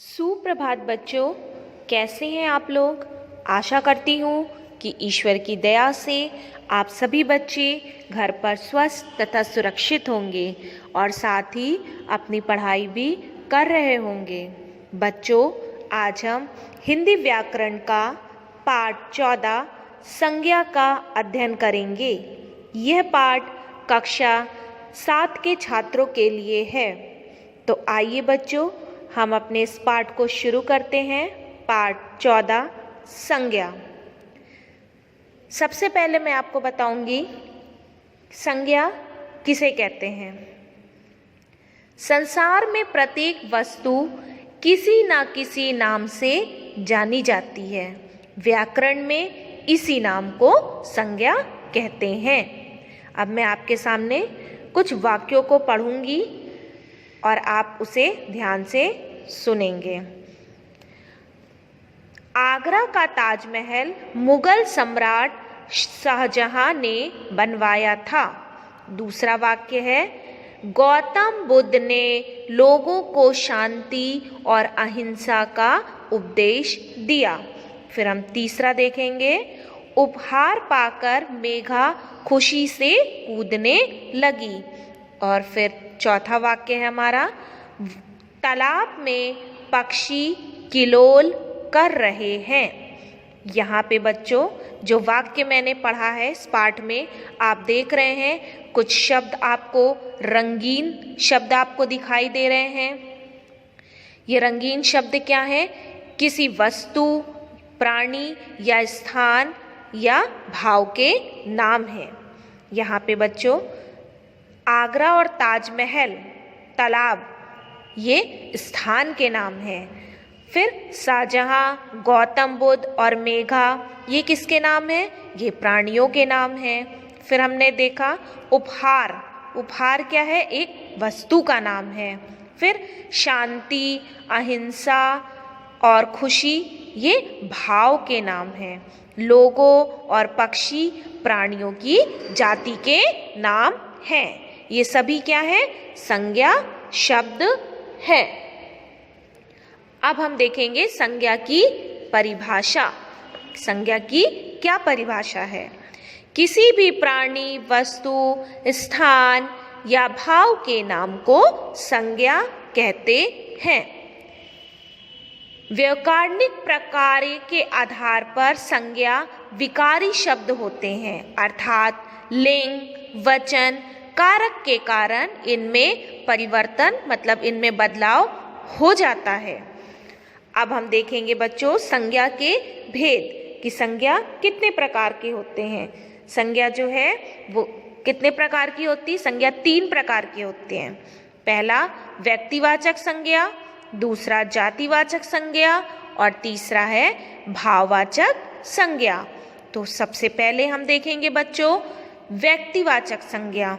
सुप्रभात बच्चों, कैसे हैं आप लोग। आशा करती हूँ कि ईश्वर की दया से आप सभी बच्चे घर पर स्वस्थ तथा सुरक्षित होंगे और साथ ही अपनी पढ़ाई भी कर रहे होंगे। बच्चों, आज हम हिंदी व्याकरण का पाठ 14 संज्ञा का अध्ययन करेंगे। यह पाठ कक्षा 7 के छात्रों के लिए है। तो आइए बच्चों, हम अपने इस पाठ को शुरू करते हैं। पाठ 14 संज्ञा। सबसे पहले मैं आपको बताऊंगी संज्ञा किसे कहते हैं। संसार में प्रत्येक वस्तु किसी न किसी नाम से जानी जाती है। व्याकरण में इसी नाम को संज्ञा कहते हैं। अब मैं आपके सामने कुछ वाक्यों को पढ़ूंगी और आप उसे ध्यान से सुनेंगे। आगरा का ताजमहल मुगल सम्राट शाहजहां ने बनवाया था। दूसरा वाक्य है, गौतम बुद्ध ने लोगों को शांति और अहिंसा का उपदेश दिया। फिर हम तीसरा देखेंगे, उपहार पाकर मेघा खुशी से कूदने लगी। और फिर चौथा वाक्य है हमारा, तालाब में पक्षी किलोल कर रहे हैं। यहाँ पे बच्चों जो वाक्य मैंने पढ़ा है इस पाठ में, आप देख रहे हैं कुछ शब्द आपको रंगीन शब्द आपको दिखाई दे रहे हैं। ये रंगीन शब्द क्या है? किसी वस्तु, प्राणी या स्थान या भाव के नाम हैं। यहाँ पे बच्चों आगरा और ताजमहल, तालाब, ये स्थान के नाम हैं। फिर शाहजहां, गौतम बुद्ध और मेघा, ये किसके नाम हैं? ये प्राणियों के नाम हैं। फिर हमने देखा उपहार, उपहार क्या है? एक वस्तु का नाम है। फिर शांति, अहिंसा और खुशी, ये भाव के नाम हैं। लोगों और पक्षी प्राणियों की जाति के नाम हैं। ये सभी क्या है? संज्ञा शब्द है। अब हम देखेंगे संज्ञा की परिभाषा। संज्ञा की क्या परिभाषा है? किसी भी प्राणी, वस्तु, स्थान या भाव के नाम को संज्ञा कहते हैं। व्याकरणिक प्रकार के आधार पर संज्ञा विकारी शब्द होते हैं, अर्थात लिंग, वचन, कारक के कारण इनमें परिवर्तन मतलब इनमें बदलाव हो जाता है। अब हम देखेंगे बच्चों संज्ञा के भेद कि संज्ञा कितने प्रकार के होते हैं। संज्ञा जो है वो कितने प्रकार की होती है? संज्ञा 3 प्रकार की होती हैं। पहला व्यक्तिवाचक संज्ञा, दूसरा जातिवाचक संज्ञा और तीसरा है भाववाचक संज्ञा। तो सबसे पहले हम देखेंगे बच्चों व्यक्तिवाचक संज्ञा।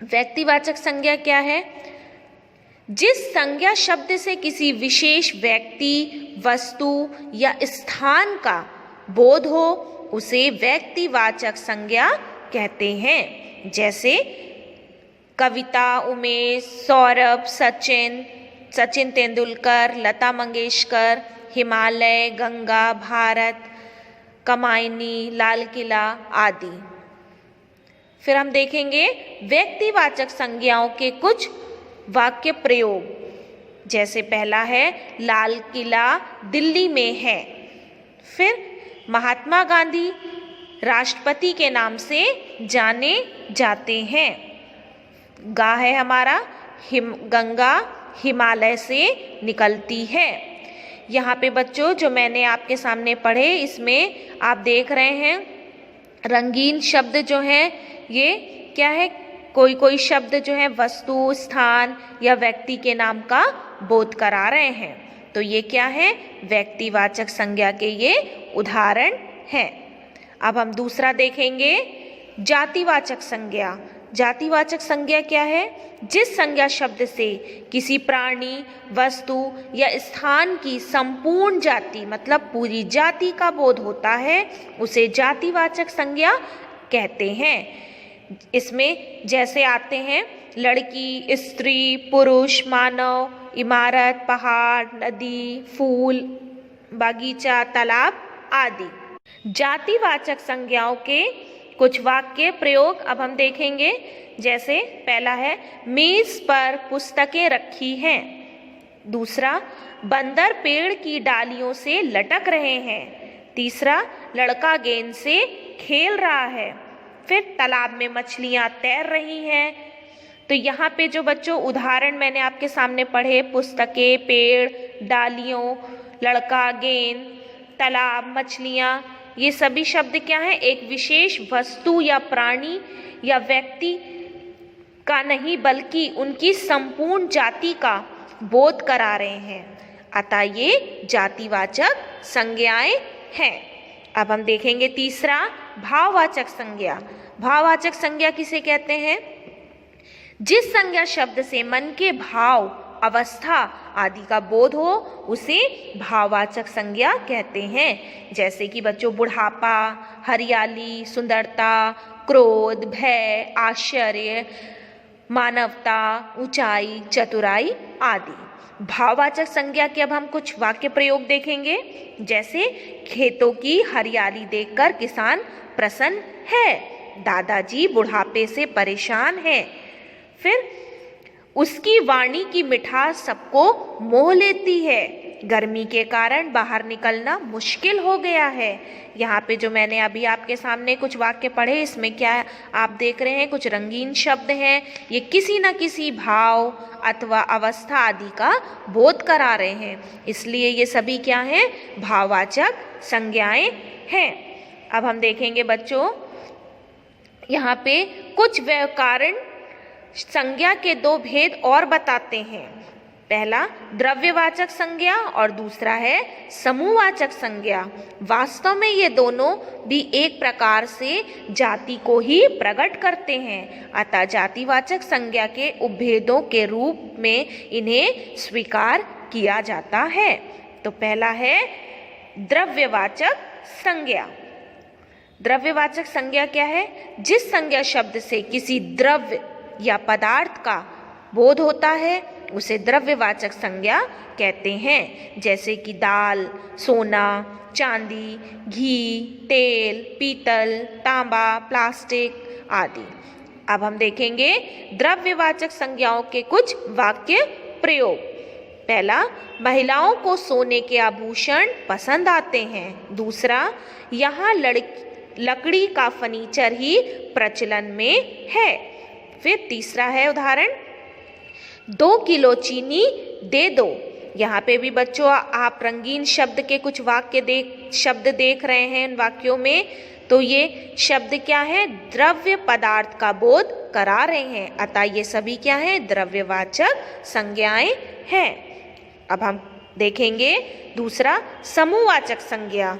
व्यक्तिवाचक संज्ञा क्या है? जिस संज्ञा शब्द से किसी विशेष व्यक्ति, वस्तु या स्थान का बोध हो उसे व्यक्तिवाचक संज्ञा कहते हैं। जैसे कविता, उमेश, सौरभ, सचिन तेंदुलकर, लता मंगेशकर, हिमालय, गंगा, भारत, कमायनी, लाल किला आदि। फिर हम देखेंगे व्यक्तिवाचक संज्ञाओं के कुछ वाक्य प्रयोग। जैसे पहला है लाल किला दिल्ली में है। फिर महात्मा गांधी राष्ट्रपति के नाम से जाने जाते हैं। गा है हमारा गंगा हिमालय से निकलती है। यहाँ पे बच्चों जो मैंने आपके सामने पढ़े इसमें आप देख रहे हैं रंगीन शब्द जो हैं ये क्या है? कोई शब्द जो है वस्तु, स्थान या व्यक्ति के नाम का बोध करा रहे हैं। तो ये क्या है? व्यक्तिवाचक संज्ञा के ये उदाहरण हैं। अब हम दूसरा देखेंगे जातिवाचक संज्ञा। जातिवाचक संज्ञा क्या है? जिस संज्ञा शब्द से किसी प्राणी, वस्तु या स्थान की संपूर्ण जाति मतलब पूरी जाति का बोध होता है उसे जातिवाचक संज्ञा कहते हैं। इसमें जैसे आते हैं लड़की, स्त्री, पुरुष, मानव इमारत, पहाड़, नदी, फूल, बगीचा, तालाब आदि। जातिवाचक संज्ञाओं के कुछ वाक्य प्रयोग अब हम देखेंगे। जैसे पहला है, मेज पर पुस्तकें रखी हैं। दूसरा, बंदर पेड़ की डालियों से लटक रहे हैं। तीसरा, लड़का गेंद से खेल रहा है। फिर तालाब में मछलियां तैर रही हैं। तो यहाँ पे जो बच्चों उदाहरण मैंने आपके सामने पढ़े, पुस्तकें, पेड़, डालियों, लड़का, गेंद, तालाब, मछलियां, ये सभी शब्द क्या हैं? एक विशेष वस्तु या प्राणी या व्यक्ति का नहीं बल्कि उनकी संपूर्ण जाति का बोध करा रहे हैं। अतः ये जातिवाचक संज्ञाएं हैं। अब हम देखेंगे तीसरा, भाववाचक संज्ञा। भाववाचक संज्ञा किसे कहते हैं? जिस संज्ञा शब्द से मन के भाव, अवस्था आदि का बोध हो उसे भाववाचक संज्ञा कहते हैं। जैसे कि बच्चों बुढ़ापा, हरियाली, सुंदरता, क्रोध, भय, आश्चर्य, मानवता, ऊंचाई, चतुराई आदि। भाववाचक संज्ञा के अब हम कुछ वाक्य प्रयोग देखेंगे। जैसे खेतों की हरियाली देखकर किसान प्रसन्न है। दादाजी बुढ़ापे से परेशान हैं। फिर उसकी वाणी की मिठास सबको मोह लेती है। गर्मी के कारण बाहर निकलना मुश्किल हो गया है। यहाँ पे जो मैंने अभी आपके सामने कुछ वाक्य पढ़े, इसमें क्या आप देख रहे हैं? कुछ रंगीन शब्द हैं। ये किसी न किसी भाव अथवा अवस्था आदि का बोध करा रहे हैं, इसलिए ये सभी क्या हैं? भाववाचक संज्ञाएं हैं। अब हम देखेंगे बच्चों, यहाँ पे कुछ व्याकरण संज्ञा के दो भेद और बताते हैं। पहला द्रव्यवाचक संज्ञा और दूसरा है समूहवाचक संज्ञा। वास्तव में ये दोनों भी एक प्रकार से जाति को ही प्रकट करते हैं। अतः जातिवाचक संज्ञा के उपभेदों के रूप में इन्हें स्वीकार किया जाता है। तो पहला है द्रव्यवाचक संज्ञा। द्रव्यवाचक संज्ञा क्या है? जिस संज्ञा शब्द से किसी द्रव्य या पदार्थ का बोध होता है उसे द्रव्यवाचक संज्ञा कहते हैं। जैसे कि दाल, सोना, चांदी, घी, तेल, पीतल, तांबा, प्लास्टिक आदि। अब हम देखेंगे द्रव्यवाचक संज्ञाओं के कुछ वाक्य प्रयोग। पहला, महिलाओं को सोने के आभूषण पसंद आते हैं। दूसरा, यहाँ लकड़ी का फर्नीचर ही प्रचलन में है। फिर तीसरा है उदाहरण, 2 किलो चीनी दे दो। यहाँ पे भी बच्चों आप रंगीन शब्द के कुछ शब्द देख रहे हैं इन वाक्यों में। तो ये शब्द क्या है? द्रव्य पदार्थ का बोध करा रहे हैं। अतः ये सभी क्या है? द्रव्यवाचक संज्ञाएं हैं। अब हम देखेंगे दूसरा, समूहवाचक संज्ञा।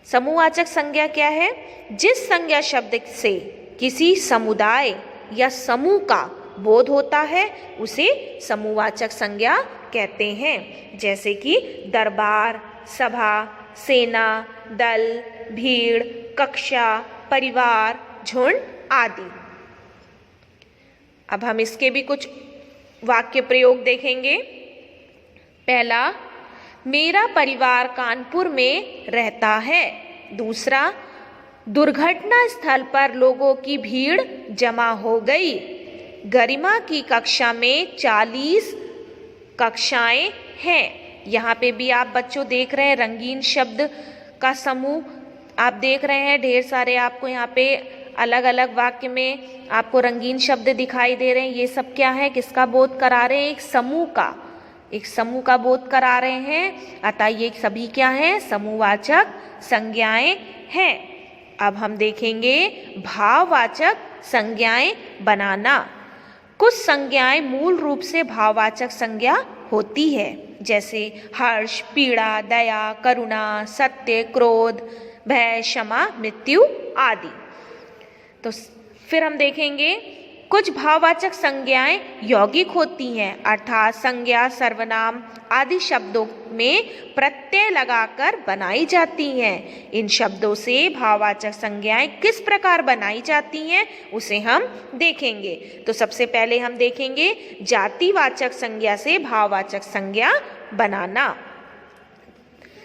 समूहवाचक संज्ञा क्या है? जिस संज्ञा शब्द से किसी समुदाय या समूह का बोध होता है उसे समूहवाचक संज्ञा कहते हैं। जैसे कि दरबार, सभा, सेना, दल, भीड़, कक्षा, परिवार, झुंड आदि। अब हम इसके भी कुछ वाक्य प्रयोग देखेंगे। पहला, मेरा परिवार कानपुर में रहता है। दूसरा, दुर्घटना स्थल पर लोगों की भीड़ जमा हो गई। गरिमा की कक्षा में 40 कक्षाएं हैं। यहाँ पे भी आप बच्चों देख रहे हैं रंगीन शब्द का समूह आप देख रहे हैं। ढेर सारे आपको यहाँ पे अलग अलग वाक्य में आपको रंगीन शब्द दिखाई दे रहे हैं। ये सब क्या है? किसका बोध करा रहे हैं? एक समूह का बोध करा रहे हैं। अतः ये सभी क्या है? समूहवाचक संज्ञाएं हैं। अब हम देखेंगे भाववाचक संज्ञाएं बनाना। कुछ संज्ञाएं मूल रूप से भाववाचक संज्ञा होती है। जैसे हर्ष, पीड़ा, दया, करुणा, सत्य, क्रोध, भय, क्षमा, मृत्यु आदि। तो फिर हम देखेंगे कुछ भाववाचक संज्ञाएं यौगिक होती हैं, अर्थात संज्ञा सर्वनाम आदि शब्दों में प्रत्यय लगाकर बनाई जाती हैं। इन शब्दों से भाववाचक संज्ञाएं किस प्रकार बनाई जाती हैं उसे हम देखेंगे। तो सबसे पहले हम देखेंगे जातिवाचक संज्ञा से भाववाचक संज्ञा बनाना।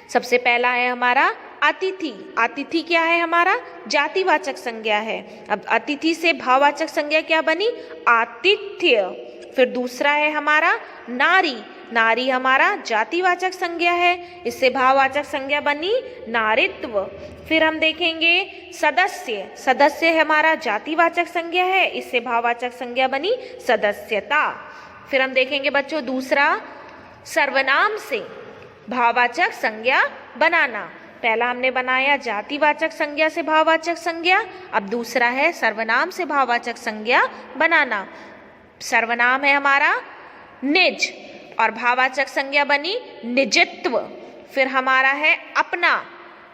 सबसे पहला है हमारा अतिथि। अतिथि क्या है? हमारा जातिवाचक संज्ञा है। अब अतिथि से भाववाचक संज्ञा क्या बनी? आतिथ्य। फिर दूसरा है हमारा नारी। नारी हमारा जातिवाचक संज्ञा है, इससे भाववाचक संज्ञा बनी नारित्व। फिर हम देखेंगे सदस्य। सदस्य हमारा जातिवाचक संज्ञा है, इससे भाववाचक संज्ञा बनी सदस्यता। फिर हम देखेंगे बच्चों दूसरा सर्वनाम से भाववाचक संज्ञा बनाना। पहला हमने बनाया जातिवाचक संज्ञा से भाववाचक संज्ञा, अब दूसरा है सर्वनाम से भाववाचक संज्ञा बनाना। सर्वनाम है हमारा निज और भाववाचक संज्ञा बनी निजत्व। फिर हमारा है अपना,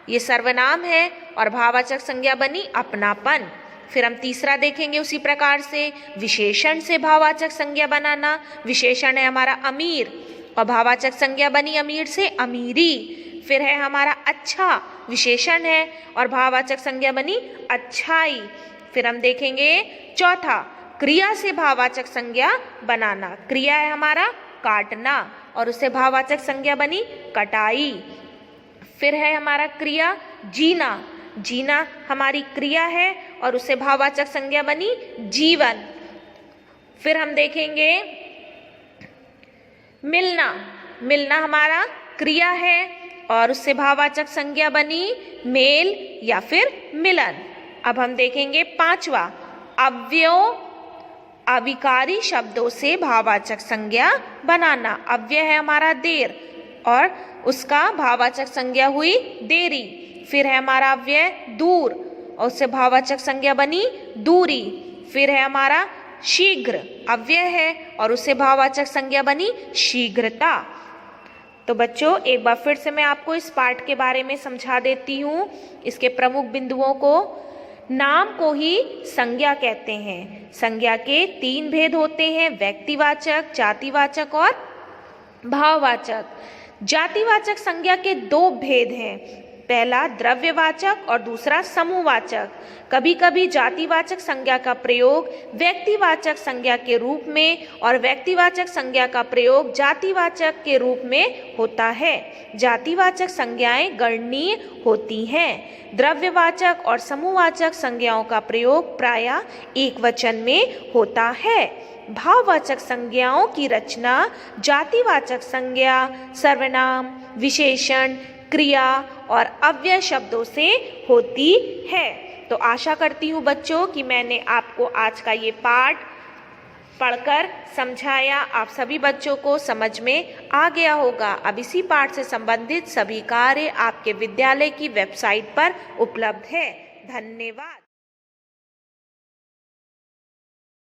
ये सर्वनाम है और भाववाचक संज्ञा बनी अपनापन। फिर हम तीसरा देखेंगे उसी प्रकार से विशेषण से भाववाचक संज्ञा बनाना। विशेषण है हमारा अमीर और भाववाचक संज्ञा बनी अमीर से अमीरी। फिर है हमारा अच्छा, विशेषण है और भाववाचक संज्ञा बनी अच्छाई। फिर हम देखेंगे चौथा क्रिया से भाववाचक संज्ञा बनाना। क्रिया है हमारा काटना और उससे भाववाचक संज्ञा बनी कटाई। फिर है हमारा क्रिया जीना। जीना हमारी क्रिया है और उससे भाववाचक संज्ञा बनी जीवन। फिर हम देखेंगे मिलना। मिलना हमारा क्रिया है और उससे भाववाचक संज्ञा बनी मेल या फिर मिलन। अब हम देखेंगे पांचवा अव्यय अविकारी शब्दों से भाववाचक संज्ञा बनाना। अव्यय है हमारा देर और उसका भाववाचक संज्ञा हुई देरी। फिर है हमारा अव्यय दूर और उससे भाववाचक संज्ञा बनी दूरी। फिर है हमारा शीघ्र, अव्यय है और उससे भाववाचक संज्ञा बनी शीघ्रता। तो बच्चों एक बार फिर से मैं आपको इस पाठ के बारे में समझा देती हूँ। इसके प्रमुख बिंदुओं को नाम को ही संज्ञा कहते हैं। संज्ञा के 3 भेद होते हैं, व्यक्तिवाचक, जातिवाचक और भाववाचक। जातिवाचक संज्ञा के 2 भेद हैं, पहला द्रव्यवाचक और दूसरा समूहवाचक। कभी कभी जातिवाचक संज्ञा का प्रयोग व्यक्तिवाचक संज्ञा के रूप में और व्यक्तिवाचक संज्ञा का प्रयोग जातिवाचक के रूप में होता है। जातिवाचक संज्ञाएं गणनीय होती हैं। द्रव्यवाचक और समूहवाचक संज्ञाओं का प्रयोग प्रायः एकवचन में होता है। भाववाचक संज्ञाओं की रचना जातिवाचक संज्ञा, सर्वनाम, विशेषण, क्रिया और अव्यय शब्दों से होती है। तो आशा करती हूँ बच्चों कि मैंने आपको आज का ये पाठ पढ़कर समझाया, आप सभी बच्चों को समझ में आ गया होगा। अब इसी पाठ से संबंधित सभी कार्य आपके विद्यालय की वेबसाइट पर उपलब्ध है। धन्यवाद।